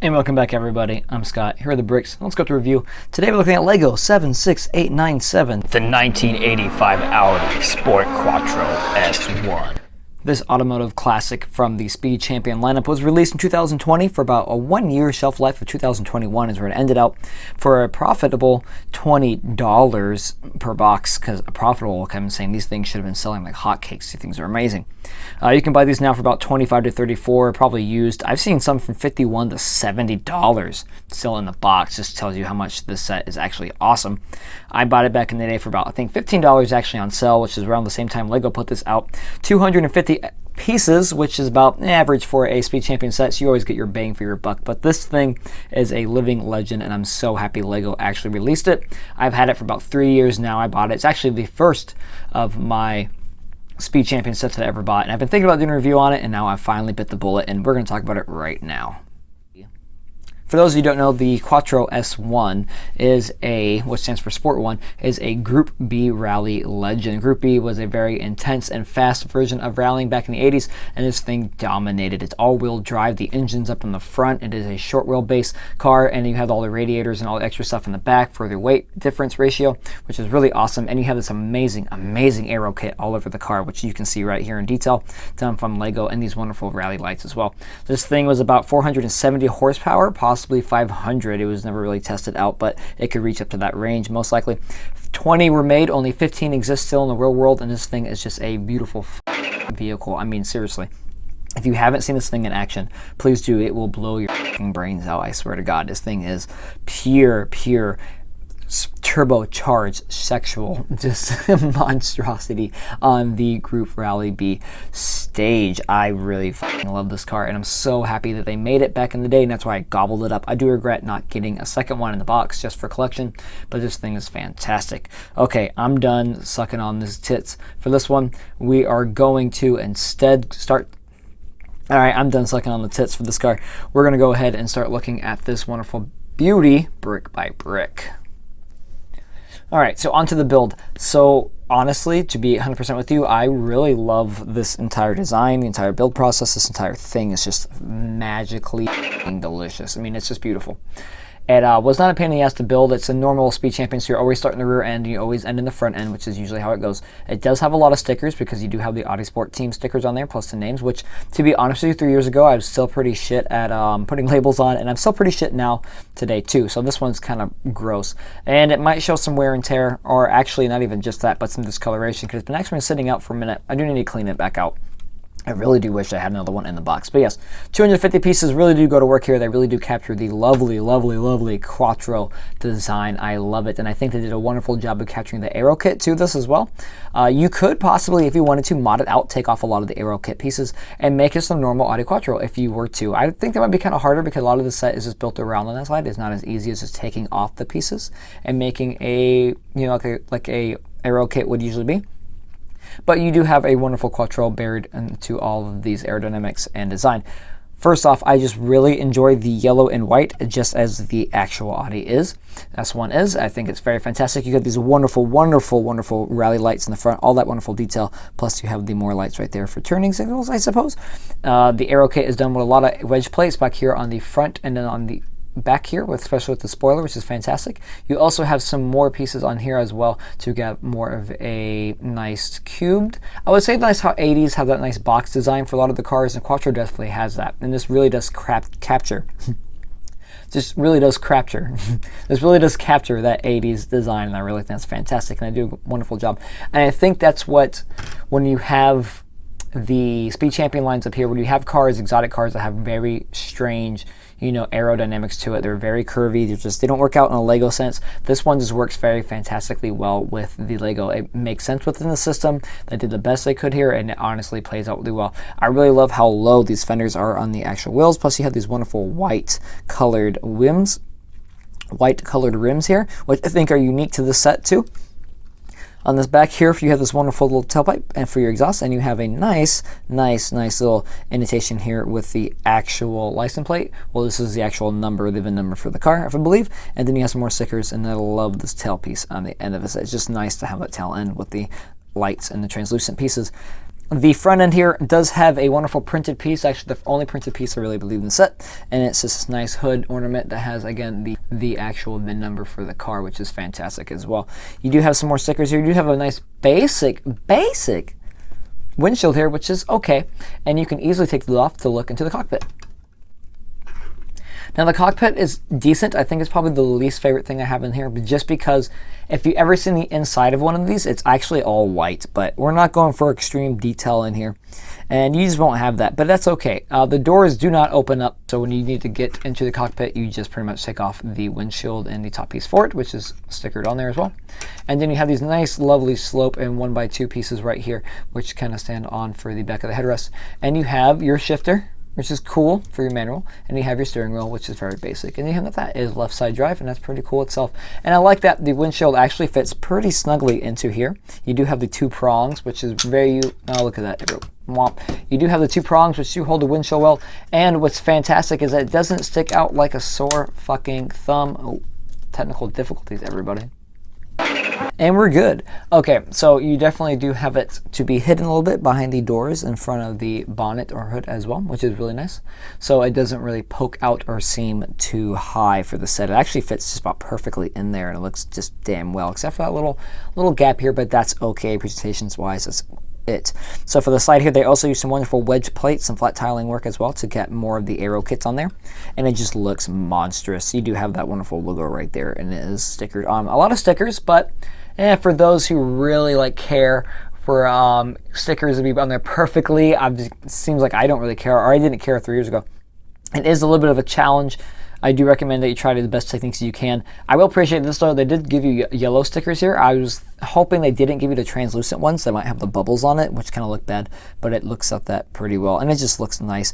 And welcome back, everybody. I'm Scott. Here are the bricks. Let's go to review. Today we're looking at LEGO 76897, the 1985 Audi Sport Quattro S1. This automotive classic from the Speed Champion lineup was released in 2020 for about a 1-year shelf life of 2021 is where it ended out for a profitable $20 per box. Because profitable, I'm saying these things should have been selling like hotcakes. These things are amazing. You can buy these now for about $25 to $34, probably used. I've seen some from $51 to $70 still in the box. Just tells you how much this set is actually awesome. I bought it back in the day for about, I think, $15 actually on sale, which is around the same time LEGO put this out. 250 pieces, which is about average for a Speed Champion set, so you always get your bang for your buck. But this thing is a living legend, and I'm so happy LEGO actually released it. I've had it for about 3 years now. I bought it. It's actually the first of my Speed Champion sets that I ever bought, and I've been thinking about doing a review on it, and now I finally bit the bullet, and we're going to talk about it right now. For those of you who don't know, the Quattro S1 is which stands for Sport 1, is a Group B rally legend. Group B was a very intense and fast version of rallying back in the 80s, and this thing dominated. It's all-wheel drive, the engine's up in the front, it is a short wheelbase car, and you have all the radiators and all the extra stuff in the back for the weight difference ratio, which is really awesome. And you have this amazing, amazing aero kit all over the car, which you can see right here in detail, done from LEGO, and these wonderful rally lights as well. This thing was about 470 horsepower, possibly 500. It was never really tested out, but it could reach up to that range most likely. 20 were made, only 15 exist still in the real world, and this thing is just a beautiful vehicle. I mean, seriously. If you haven't seen this thing in action, please do. It will blow your brains out. I swear to God, this thing is pure turbocharged sexual just monstrosity on the Group Rally B stage. I really love this car, and I'm so happy that they made it back in the day, and that's why I gobbled it up. I do regret not getting a second one in the box just for collection, but this thing is fantastic. Okay, I'm done sucking on these tits. For this one, we are going to instead start. All right, I'm done sucking on the tits for this car. We're going to go ahead and start looking at this wonderful beauty brick by brick. All right, so onto the build. So honestly, to be 100% with you, I really love this entire design, the entire build process. This entire thing is just magically delicious. I mean, it's just beautiful. It was not a pain in the ass to build. It's a normal Speed Champion, so you always start in the rear end, and you always end in the front end, which is usually how it goes. It does have a lot of stickers because you do have the Audi Sport Team stickers on there, plus the names, which, to be honest with you, 3 years ago, I was still pretty shit at putting labels on, and I'm still pretty shit now today, too. So this one's kind of gross. And it might show some wear and tear, or actually not even just that, but some discoloration, because it's been actually sitting out for a minute. I do need to clean it back out. I really do wish I had another one in the box. But yes, 250 pieces really do go to work here. They really do capture the lovely, lovely, lovely Quattro design. I love it. And I think they did a wonderful job of capturing the aero kit to this as well. You could possibly, if you wanted to, mod it out, take off a lot of the aero kit pieces, and make it some normal Audi Quattro if you were to. I think that might be kind of harder because a lot of the set is just built around on that side. It's not as easy as just taking off the pieces and making a, you know, like a aero kit would usually be. But you do have a wonderful Quattro buried into all of these aerodynamics and design. First off, I just really enjoy the yellow and white, just as the actual Audi is. S1 is. I think it's very fantastic. You got these wonderful, wonderful, wonderful rally lights in the front, all that wonderful detail. Plus, you have the more lights right there for turning signals, I suppose. The aero kit is done with a lot of wedge plates back here on the front and then on the back here, especially with the spoiler, which is fantastic. You also have some more pieces on here as well to get more of a nice cubed. I would say nice how 80s have that nice box design for a lot of the cars, and Quattro definitely has that. And this really does capture. This really does capture that 80s design, and I really think that's fantastic, and I do a wonderful job. And I think that's what, when you have the Speed Champion lines up here, when you have cars, exotic cars that have very strange, you know, aerodynamics to it. They're very curvy. They don't work out in a Lego sense. This one just works very fantastically well with the Lego. It makes sense within the system. They did the best they could here, and it honestly plays out really well. I really love how low these fenders are on the actual wheels. Plus, you have these wonderful white colored rims here, which I think are unique to this set too. On this back here, you have this wonderful little tailpipe and for your exhaust, and you have a nice little indentation here with the actual license plate. Well, this is the actual number, the VIN number for the car, if I believe. And then you have some more stickers, and I love this tail piece on the end of it. It's just nice to have that tail end with the lights and the translucent pieces. The front end here does have a wonderful printed piece, actually the only printed piece I really believe in the set, and it's this nice hood ornament that has, again, the actual VIN number for the car, which is fantastic as well. You do have some more stickers here. You do have a nice basic windshield here, which is okay, and you can easily take it off to look into the cockpit. Now the cockpit is decent. I think it's probably the least favorite thing I have in here, but just because if you ever seen the inside of one of these, it's actually all white, but we're not going for extreme detail in here, and you just won't have that, but that's okay. The doors do not open up, so when you need to get into the cockpit, you just pretty much take off the windshield and the top piece for it, which is stickered on there as well. And then you have these nice, lovely slope and 1x2 pieces right here, which kind of stand on for the back of the headrest. And you have your shifter, which is cool for your manual, and you have your steering wheel, which is very basic, and you have that is left side drive, and that's pretty cool itself. And I like that the windshield actually fits pretty snugly into here. You do have the 2 prongs, which is very, oh look at that, womp. You do have the 2 prongs which do hold the windshield well, and what's fantastic is that it doesn't stick out like a sore fucking thumb. Oh, technical difficulties, everybody. And we're good. Okay, so you definitely do have it to be hidden a little bit behind the doors in front of the bonnet or hood as well, which is really nice. So it doesn't really poke out or seem too high for the set. It actually fits just about perfectly in there, and it looks just damn well, except for that little gap here, but that's okay presentations wise. It's it. So for the side here, they also use some wonderful wedge plates, some flat tiling work as well to get more of the aero kits on there, and it just looks monstrous. You do have that wonderful logo right there, and it is stickered on. A lot of stickers, but for those who really like care for stickers to be on there perfectly, it seems like I don't really care, or I didn't care 3 years ago. It is a little bit of a challenge. I do recommend that you try the best techniques you can. I will appreciate this though, they did give you yellow stickers here. I was hoping they didn't give you the translucent ones that might have the bubbles on it, which kind of look bad, but it looks at that pretty well, and it just looks nice.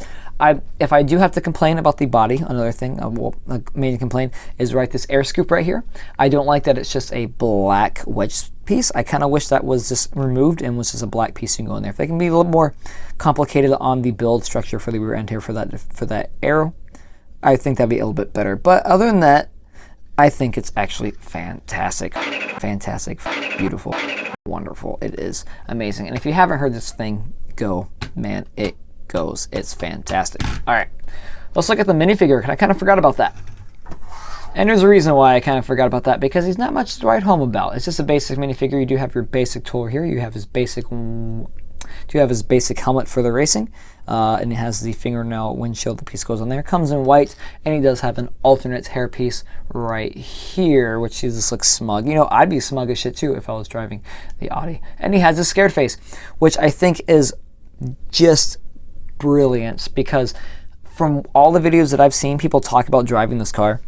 If I do have to complain about the body, another thing I will mainly complain is this air scoop right here. I don't like that it's just a black wedge piece. I kind of wish that was just removed and was just a black piece you can go in there. If they can be a little more complicated on the build structure for the rear end here for that aero, I think that'd be a little bit better. But other than that, I think it's actually fantastic. Fantastic, beautiful, wonderful. It is amazing. And if you haven't heard this thing go, man, it goes. It's fantastic. All right, let's look at the minifigure. I kind of forgot about that. And there's a reason why I kind of forgot about that, because he's not much to write home about. It's just a basic minifigure. You do have your basic tool here. You have his basic helmet for the racing, and it has the fingernail windshield. The piece goes on there. Comes in white, and he does have an alternate hair piece right here, which just looks smug. You know, I'd be smug as shit too if I was driving the Audi. And he has a scared face, which I think is just brilliant, because from all the videos that I've seen people talk about driving this car,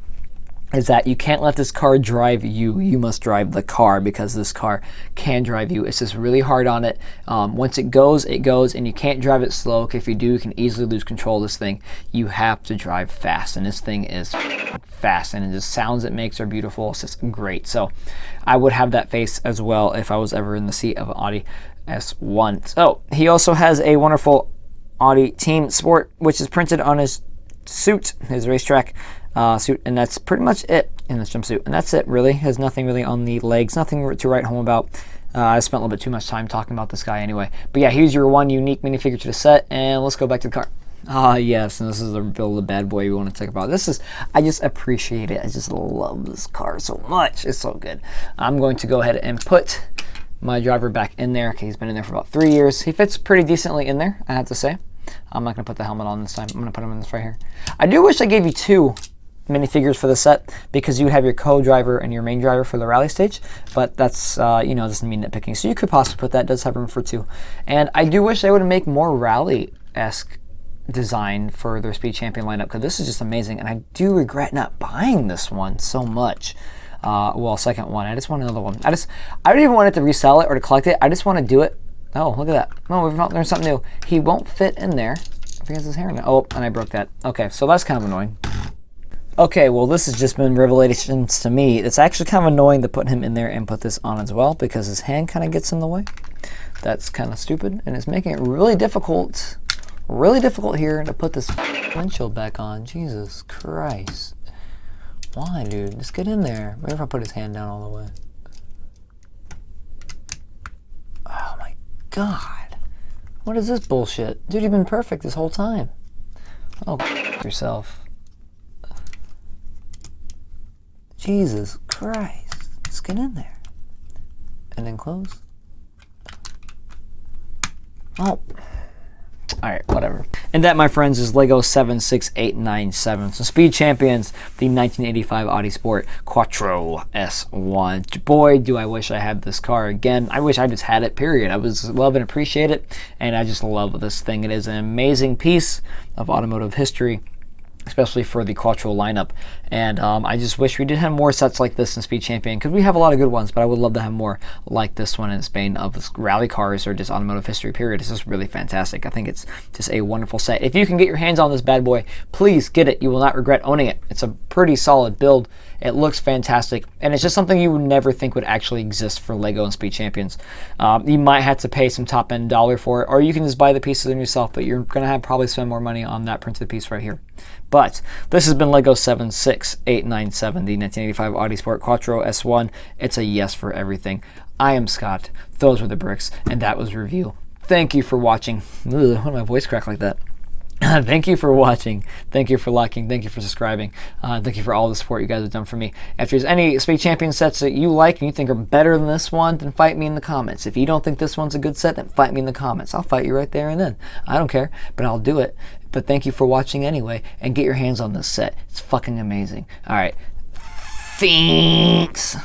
is that you can't let this car drive you. You must drive the car, because this car can drive you. It's just really hard on it. Once it goes, and you can't drive it slow. If you do, you can easily lose control of this thing. You have to drive fast, and this thing is fast, and the sounds it makes are beautiful. It's just great. So I would have that face as well if I was ever in the seat of an Audi S1. So he also has a wonderful Audi Team Sport, which is printed on his suit, his racetrack suit, and that's pretty much it in this jumpsuit, and that's it really. Has nothing really on the legs, nothing to write home about. I spent a little bit too much time talking about this guy anyway, but yeah, here's your one unique minifigure to the set, and let's go back to the car. Yes, and this is the build of bad boy we want to talk about. I just appreciate it. I just love this car so much. It's so good. I'm going to go ahead and put my driver back in there. Okay, he's been in there for about 3 years. He fits pretty decently in there, I have to say. I'm not going to put the helmet on this time. I'm going to put him in this right here. I do wish I gave you 2 minifigures for the set, because you would have your co-driver and your main driver for the rally stage, but that's doesn't mean nitpicking, so you could possibly put that. It does have room for 2. And I do wish they would make more rally-esque design for their Speed Champion lineup, because this is just amazing, and I do regret not buying this one so much. Second one. I just want another one. I don't even want it to resell it or to collect it. I just want to do it. Oh, look at that. Oh, we've learned something new. He won't fit in there. I think it's his hair now. Oh, and I broke that. Okay, so that's kind of annoying. Okay, well, this has just been revelations to me. It's actually kind of annoying to put him in there and put this on as well, because his hand kind of gets in the way. That's kind of stupid, and it's making it really difficult here to put this windshield back on. Jesus Christ. Why, dude? Just get in there. Maybe if I put his hand down all the way. Oh my God. What is this bullshit? Dude, you've been perfect this whole time. Oh, yourself. Jesus Christ. Let's get in there. And then close. Oh. Alright, whatever. And that, my friends, is LEGO 76897. So Speed Champions, the 1985 Audi Sport Quattro S1. Boy, do I wish I had this car again. I wish I just had it, period. I was love and appreciate it, and I just love this thing. It is an amazing piece of automotive history, especially for the Quattro lineup. And I just wish we did have more sets like this in Speed Champion, because we have a lot of good ones, but I would love to have more like this one in Spain of rally cars or just automotive history, period. It's just really fantastic. I think it's just a wonderful set. If you can get your hands on this bad boy, please get it. You will not regret owning it. It's a pretty solid build. It looks fantastic, and it's just something you would never think would actually exist for LEGO and Speed Champions. You might have to pay some top-end dollar for it, or you can just buy the pieces in yourself, but you're going to probably spend more money on that printed piece right here. But this has been LEGO 76897, the 1985 Audi Sport Quattro S1. It's a yes for everything. I am Scott. Those were the bricks, and that was review. Thank you for watching. Ugh, why did my voice crack like that? Thank you for watching. Thank you for liking. Thank you for subscribing. Thank you for all the support you guys have done for me. If there's any Speed Champion sets that you like and you think are better than this one, then fight me in the comments. If you don't think this one's a good set, then fight me in the comments. I'll fight you right there and then. I don't care, but I'll do it. But thank you for watching anyway, and get your hands on this set. It's fucking amazing. All right. Thanks.